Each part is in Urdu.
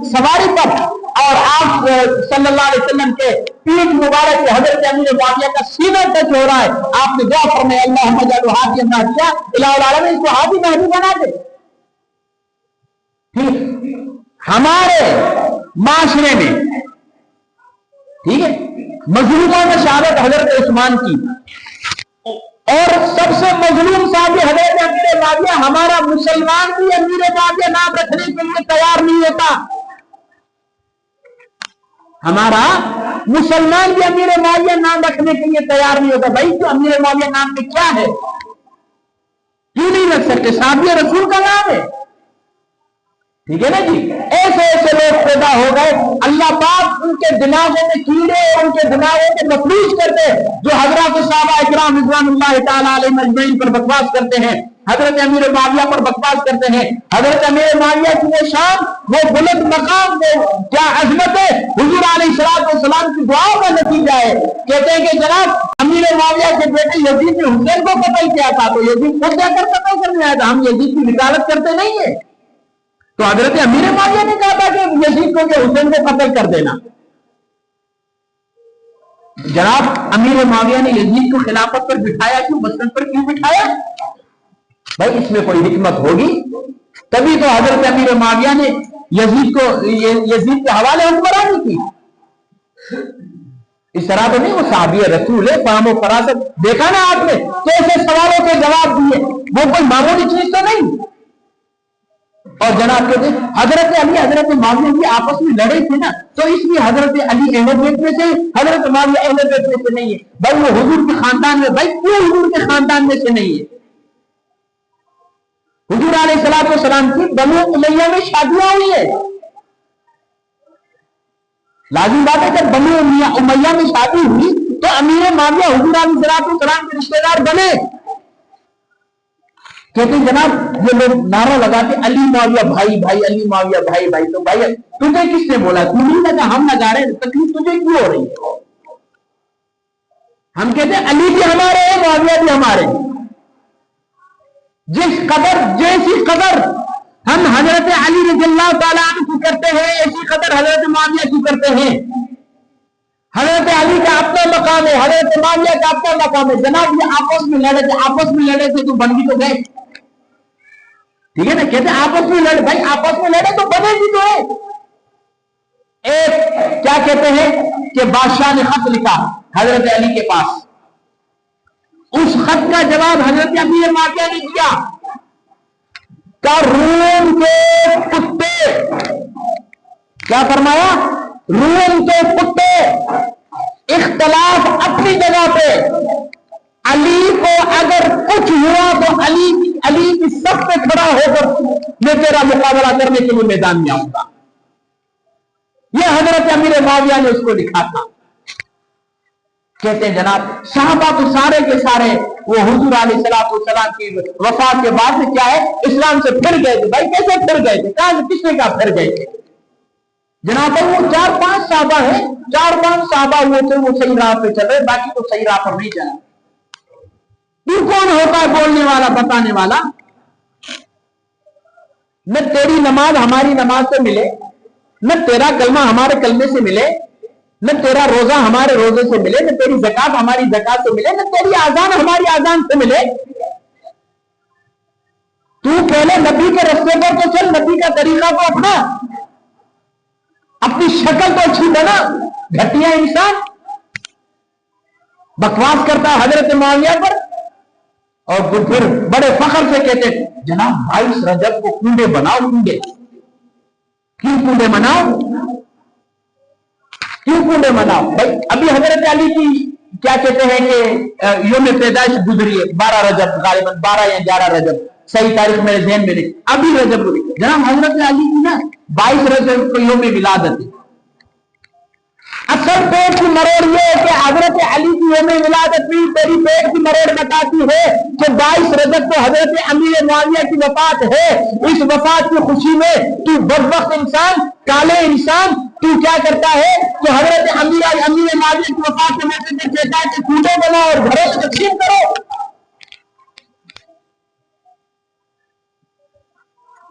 سواری پر اور آپ صلی اللہ علیہ وسلم کے پیٹھ مبارک سے حضرت امیر معاویہ کا سینہ ٹچ ہو رہا ہے، آپ نے دعا فرمائی اللہم اجعلہ ہادیا مہدیا، الہ العالمین اس کو ہادی مہدی بنا دے۔ ہمارے معاشرے میں ٹھیک ہے مظلوموں میں شہادت حضرت عثمان کی، اور سب سے مظلوم صحابی حضرت امیر معاویہ، ہمارا مسلمان بھی امیر معاویہ نام رکھنے کے لیے تیار نہیں ہوتا، ہمارا مسلمان بھی امیر معاویہ نام رکھنے کے لیے تیار نہیں ہوتا۔ بھائی تو امیر معاویہ نام میں کیا ہے، کیوں نہیں رکھ سکتے؟ صحابی رسول کا نام ہے، ٹھیک ہے نا جی۔ ایسے ایسے لوگ پیدا ہو گئے، اللہ پاک ان کے دماغوں میں کیڑے اور ان کے دماغوں کے مفلوج کرتے، جو حضرات صحابہ اکرام رضوان اللہ تعالیٰ علیہ مجمعین پر بکواس کرتے ہیں، حضرت امیر معاویہ پر بکواس کرتے ہیں۔ حضرت امیر معاویہ کی وہ شان، وہ بلند مقام، وہ کیا عظمت ہے، حضور علیہ السلام کی دعاؤں کا نتیجہ ہے۔ کہتے ہیں کہ جناب امیر معاویہ کے بیٹے یزید نے حسین کو قتل کیا تھا، تو یزید خود جا کر قتل کرنے آیا تھا، ہم یزید کی وکالت کرتے نہیں ہیں۔ تو حضرت امیر معاویہ نے کہا تھا کہ یزید کو کہ حسین کو قتل کر دینا۔ جناب امیر معاویہ نے یزید کو خلافت پر بٹھایا کیوں، مسند پر کیوں بٹھایا؟ بھائی اس میں کوئی حکمت ہوگی، تبھی تو حضرت امیر معاویہ نے یزید کے حوالے حکمرانی کی۔ اس طرح تو نہیں، وہ صحابی رسول ہے، فہم و فراست دیکھا نا آپ نے، کیسے سوالوں کے جواب دیے، وہ کوئی معمولی چیز تو نہیں۔ اور جناب کہتے ہیں حضرت علی حضرت معاویہ بھی آپس میں لڑے تھے نا، تو اس لیے حضرت علی اہل بیت میں سے، حضرت معاویہ اہل بیت میں سے نہیں ہے۔ بھائی وہ حضور کے خاندان میں، بھائی کیوں حضور کے خاندان میں سے نہیں ہے؟ حضور علیہ السلام کی بنو امیہ میں شادیاں ہوئی ہے، لازم بات ہے جب بنو امیہ میں شادی ہوئی تو امیر معاویہ حضور علیہ السلام کے رشتہ دار بنے۔ کہتے ہیں جناب یہ لوگ نعرہ لگاتے علی معاویہ بھائی بھائی، علی معاویہ بھائی بھائی، تو بھائی تجھے کس نے بولا؟ تم نہیں لگا، ہم لگا رہے ہیں، تکلیف تجھے کیوں ہو رہی ہے؟ ہم کہتے ہیں علی بھی ہمارے ہیں، معاویہ بھی ہمارے ہیں۔ جیسی قدر ہم حضرت علی رضی اللہ تعالیٰ عنہ کی کرتے ہیں، ایسی قدر حضرت معاویہ کی کرتے ہیں۔ حضرت علی کا اپنا مقام ہے، حضرت معاویہ کا اپنا مقام ہے۔ جناب یہ آپس میں لڑے تھے تو بن بھی تو گئے، ٹھیک ہے نا؟ کہتے ہیں آپس میں لڑے، بھائی آپس میں لڑے تو بنے بھی تو ہے۔ ایک کیا کہتے ہیں کہ بادشاہ نے خط لکھا حضرت علی کے پاس، اس خط کا جواب حضرت امیر معاویہ نے دیا کہ روم کے کتے، کیا فرمایا؟ روم کے کتے اختلاف اپنی جگہ پہ، علی کو اگر کچھ ہوا تو علی کی صف پہ کھڑا ہو کر میں تیرا مقابلہ کرنے کے لیے میدان میں آؤں گا۔ یہ حضرت امیر معاویہ نے اس کو لکھا تھا۔ کہتے ہیں جناب صحابہ تو سارے کے سارے وہ حضور علیہ السلام کی وفات کے بعد کیا ہے اسلام سے پھر گئے تھے۔ بھائی کیسے پھر گئے تھے؟ کہاں کس نے کہا پھر گئے تھے؟ جناب وہ 4-5 صحابہ ہیں، 4-5 صحابہ ہوئے تھے وہ صحیح راہ پہ چل رہے، باقی تو صحیح راہ پر نہیں چلا۔ تو کون ہوتا ہے بولنے والا، بتانے والا؟ نہ تیری نماز ہماری نماز سے ملے، نہ تیرا کلمہ ہمارے کلمے سے ملے، نہ تیرا روزہ ہمارے روزے سے ملے، نہ تیری زکات ہماری زکات سے ملے، نہ تیری آذان ہماری آذان سے ملے۔ تو پہلے نبی کے رستے پر تو چل، نبی کا طریقہ کو اپنا، اپنی شکل تو اچھی بنا۔ گھٹیا انسان بکواس کرتا حضرت معاویہ پر، اور پھر بڑے فخر سے کہتے جناب 22 رجب کو کنڈے بناؤ، کنڈے کیوں کنڈے مناؤ، کیوں کنڈے مناؤ؟ بھائی ابھی حضرت علی کی کیا کہتے ہیں کہ یوم پیدائش گزری ہے 12 رجب، غالباً 12 یا 11 رجب، صحیح تاریخ میرے ذہن میں نہیں، ابھی رجب ہوئی۔ جناب حضرت علی کی نا 22 رجب کو یوم ولادت ہے۔ اصل پیٹ کی مروڑ یہ ہے کہ حضرت علی کی یوم ولادت بھی تیری پیٹ کی مروڑ بتاتی ہے کہ 22 رجب کو حضرت امیر معاویہ کی وفات ہے۔ اس وفات کی خوشی میں تو بدبخت انسان، کالے انسان، تو کیا کرتا ہے کہ حضرت امیر معاویہ کی وفات کے موقع پر کہتا ہے کہ کنڈے بناؤ اور گھروں میں تقسیم کرو۔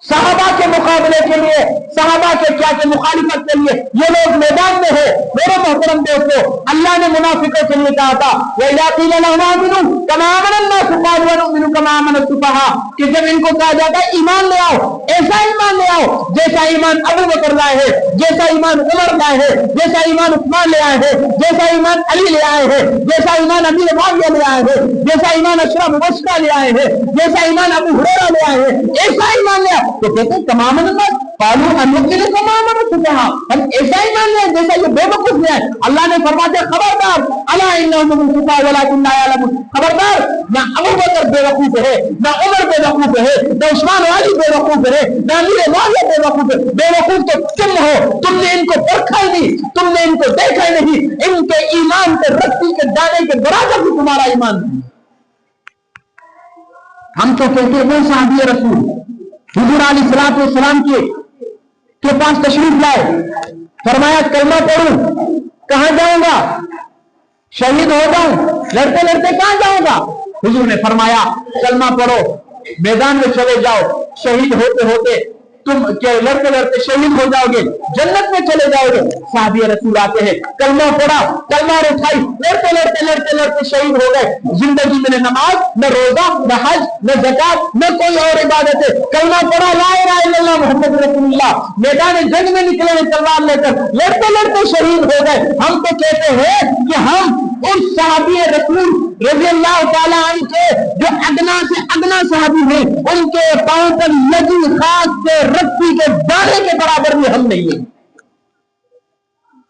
صحابہ کے مقابلے کے لیے، صحابہ کے کیا کہ مخالفت کے لیے یہ لوگ میدان میں ہے۔ میرے محترم دوستو، اللہ نے منافقوں کے لیے کہا تھا وَإِذَا قِيلَ لَهُمْ آمِنُوا كَمَا آمَنَ النَّاسُ قَالُوا وَنُؤْمِنُ كَمَا آمَنَ السُّفَهَاءُ، کہ جب ان کو کہا جاتا ہے ایمان لے آؤ، ایسا ایمان لے آؤ جیسا ایمان ابو بکر لائے ہیں، جیسا ایمان عمر لائے ہیں، جیسا ایمان عثمان لے آئے ہیں، جیسا ایمان علی لے آئے ہیں، جیسا ایمان امیر معاویہ لے آئے ہیں، جیسا ایمان اشرا مبشرہ لے آئے ہیں، جیسا ایمان ابو ہریرہ لے آئے ہیں، ایسا ایمان لے آؤ۔ تو کہتے ہیں کما آمن الناس قالوا انؤمن كما آمن السفهاء، ہم ایسا ایمان لے جیسا یہ بے وقوف لے آئے۔ اللہ نے فرمایا خبردار الا انهم هم السفهاء ولكن لا يعلمون، خبردار نہ ابو بکر بے وقوف ہے، نہ عمر بے وقوف ہے، نہ عثمان علی بے وقوف ہے، نہ امیر معاویہ بے وقوف ہے۔ بے وقوف تو تم ہو، تم نے ان کو پرکھا ہی نہیں، تم نے ان کو دیکھا ہی نہیں، ان کے ایمان کے رتی کے دانے کے برابر بھی تمہارا ایمان نہیں۔ ہم تو کہتے ہیں وہ صحابی رسول حضور علیہ الصلوۃ والسلام کے پاس تشریف لائے، فرمایا کلمہ پڑھوں کہاں جاؤں گا؟ شہید ہو جاؤں؟ لڑتے لڑتے کہاں جاؤں گا؟ حضور نے فرمایا کلمہ پڑھو، میدان میں چلے جاؤ، شہید ہوتے ہوتے تم لڑتے لڑتے شہید ہو جاؤ گے، جنت میں چلے جاؤ گے۔ صحابی رسول آتے ہیں، کلمہ پڑھا، کلمہ اٹھائی، لڑتے لڑتے لڑتے لڑتے شہید ہو گئے۔ زندگی میں نہ نماز، نہ روزہ، نہ حج، نہ زکات، نہ کوئی اور عبادت ہے، کلمہ پڑھا لا الہ الا اللہ محمد رسول اللہ، میدان جنگ میں نکلے تلوار لے کر، لڑتے لڑتے شہید ہو گئے۔ ہم تو کہتے ہیں کہ ہم اس صحابی رسول رضی اللہ تعالیٰ عنہ کے جو ادنا سے ادنا صحابی ہیں، ان کے پاؤں پر لگی خاص سے رسی کے دانے کے برابر بھی ہم نہیں ہیں۔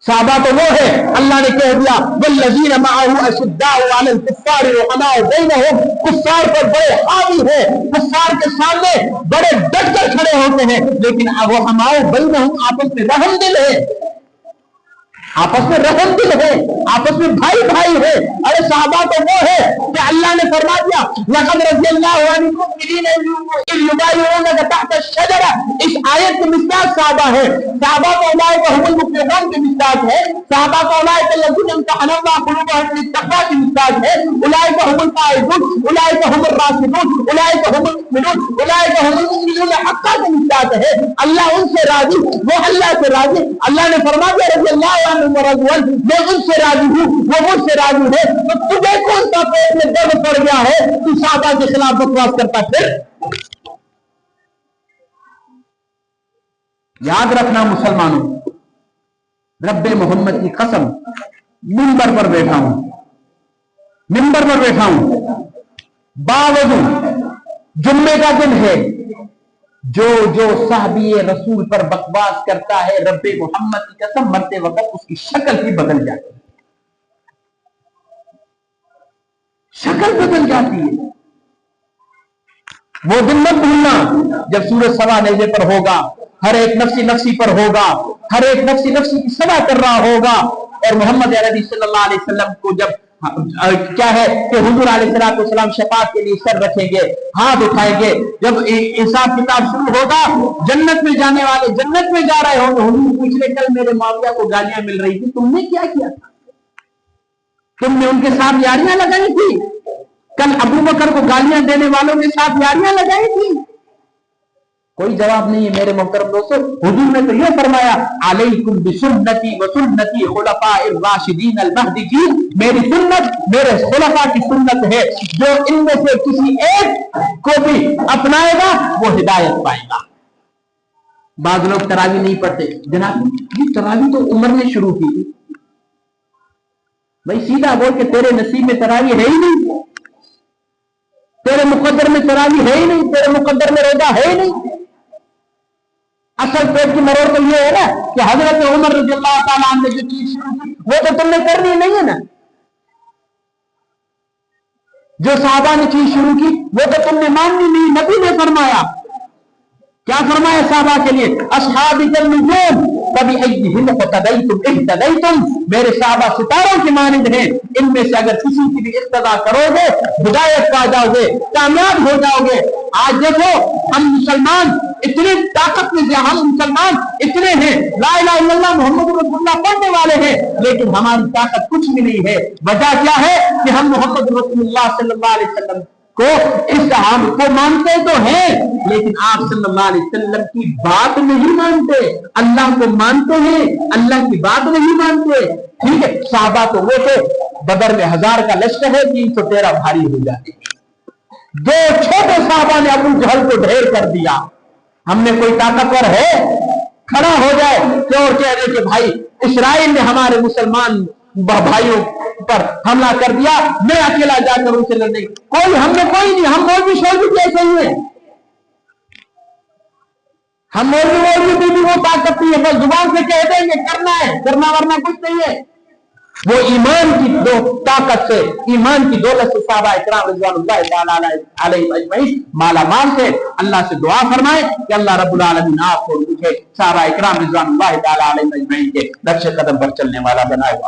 صحابہ تو وہ ہے، اللہ نے کہہ دیا والذین معه اشداء علی الکفار رحماء بینہم، کفار پر بڑے حاوی ہیں، کفار کے سامنے بڑے ڈٹ کر کھڑے ہوتے ہیں، لیکن رحماء بینہم آپس میں رحم دل ہے، آپس میں رحم دل ہے، آپس میں بھائی بھائی ہے۔ ارے صحابہ تو وہ ہے کہ اللہ نے فرما دیا لقد رضی اللہ عنہ المؤمنین اذ یبایعونک تحت الشجرہ، اس آیت کی مصداق صحابہ ہے۔ صحابہ کو اولئک هم المفلحون کی مصداق ہے، صحابہ کو اولئک الذین امتحن اللہ قلوبهم للتقوی کی مصداق ہے، اولئک هم الفائزون، اولئک هم الراشدون، اولئک هم المؤمنون، اولئک هم المؤمنون حقا کی مصداق ہے۔ اللہ ان سے راضی، وہ اللہ سے راضی۔ اللہ نے فرما دیا رضی اللہ عنہ میں ان سے راضی ہوں، وہ مجھ سے راضی ہے۔ تو تجھے کون سا پیٹ میں درد پڑ گیا ہے تو صحابہ کے خلاف بکواس کرتا؟ پھر یاد رکھنا مسلمانوں، رب محمد کی قسم، منبر پر بیٹھا ہوں، منبر پر بیٹھا ہوں، باوضو جمعے کا دن ہے، جو صحابی رسول پر بکواس کرتا ہے، رب محمد کی قسم مرتے وقت اس کی شکل بھی بدل جاتی ہے، شکل بدل جاتی ہے۔ وہ دن مت بھولنا جب سورج سوا نیزے پر ہوگا، ہر ایک نفسی نفسی پر ہوگا، ہر ایک نفسی نفسی کی سوا کر رہا ہوگا، اور محمد عربی صلی اللہ علیہ وسلم کو جب کیا ہے کہ حضور علیہ السلام شفاعت کے لیے سر رکھیں گے، ہاتھ اٹھائیں گے، جب حساب کتاب شروع ہوگا، جنت میں جانے والے جنت میں جا رہے ہوں گے، حضور پوچھ لے کل میرے معاویہ کو گالیاں مل رہی تھی، تم نے کیا کیا تھا؟ تم نے ان کے ساتھ یاریاں لگائی تھی؟ کل ابو بکر کو گالیاں دینے والوں کے ساتھ یاریاں لگائی تھی؟ کوئی جواب نہیں ہے میرے محترم دوستو۔ حضور نے تو یہ فرمایا علیکم بسنتی وسنتی خلفاء الراشدین المہدیین، میری سنت میرے خلفاء کی سنت ہے، جو ان میں سے کسی ایک کو بھی اپنائے گا وہ ہدایت پائے گا۔ بعض لوگ تراویح نہیں پڑھتے، جناب یہ تراویح تو عمر نے شروع کی، بھائی سیدھا بول کہ تیرے نصیب میں تراویح ہے ہی نہیں، تیرے مقدر میں تراویح ہے ہی نہیں، تیرے مقدر میں روزہ ہے ہی نہیں۔ اصل پیٹ کی مرور تو یہ ہے نا کہ حضرت عمر رضی اللہ تعالیٰ عنہ نے جو چیز شروع کی وہ تو تم نے کرنی نہیں ہے نا، جو صحابہ نے چیز شروع کی وہ تو تم نے ماننی نہیں۔ نبی نے فرمایا، کیا فرمایا صحابہ کے لیے؟ اصحابی النجوم فبأیہم اقتدیتم اہتدیتم، میرے صحابہ ستاروں کی مانند ہیں، ان میں سے اگر کسی کی بھی اقتدا کرو گے ہدایت پا جاؤ گے، کامیاب ہو جاؤ گے۔ آج دیکھو ہم مسلمان اتنے طاقت میں سے، ہم مسلمان اتنے ہیں، لا الہ الا اللہ محمد رسول اللہ پڑھنے والے ہیں، لیکن ہماری طاقت کچھ بھی نہیں ہے۔ وجہ کیا ہے کہ ہم محمد رسول اللہ صلی اللہ علیہ وسلم کو اس ہم کو مانتے تو ہیں لیکن آپ صلی اللہ علیہ وسلم کی بات نہیں مانتے، اللہ کو مانتے ہیں اللہ کی بات نہیں مانتے. ٹھیک ہے، صحابہ تو وہ تھے، بدر میں 1000 کا لشکر ہے، 313 بھاری ہو جاتے. دو چھوٹے صحابہ نے ابو جہل کو ڈھیر کر دیا. ہم میں کوئی طاقتور ہے کھڑا ہو جائے اور کہہ دے کہ بھائی اسرائیل نے ہمارے مسلمان بھائیوں پر حملہ کر دیا، میں اکیلا جا کر ان سے لڑنے، کوئی ہم میں کوئی نہیں. ہم مولوی شولوی کیسے ہوئے؟ ہم مولوی بھی وہ طاقت نہیں ہے، بس زبان سے کہہ دیں گے کرنا ہے، کرنا ورنہ کچھ نہیں ہے. وہ ایمان کی طاقت سے، ایمان کی دولت سے صحابہ اکرام رضوان اللہ تعالی علیہم اجمعین مالا مال سے. اللہ سے دعا فرمائے کہ اللہ رب العالمین آپ کو مجھے صحابہ اکرام رضوان اللہ تعالی علیہم اجمعین کے نقش قدم پر چلنے والا بنائے.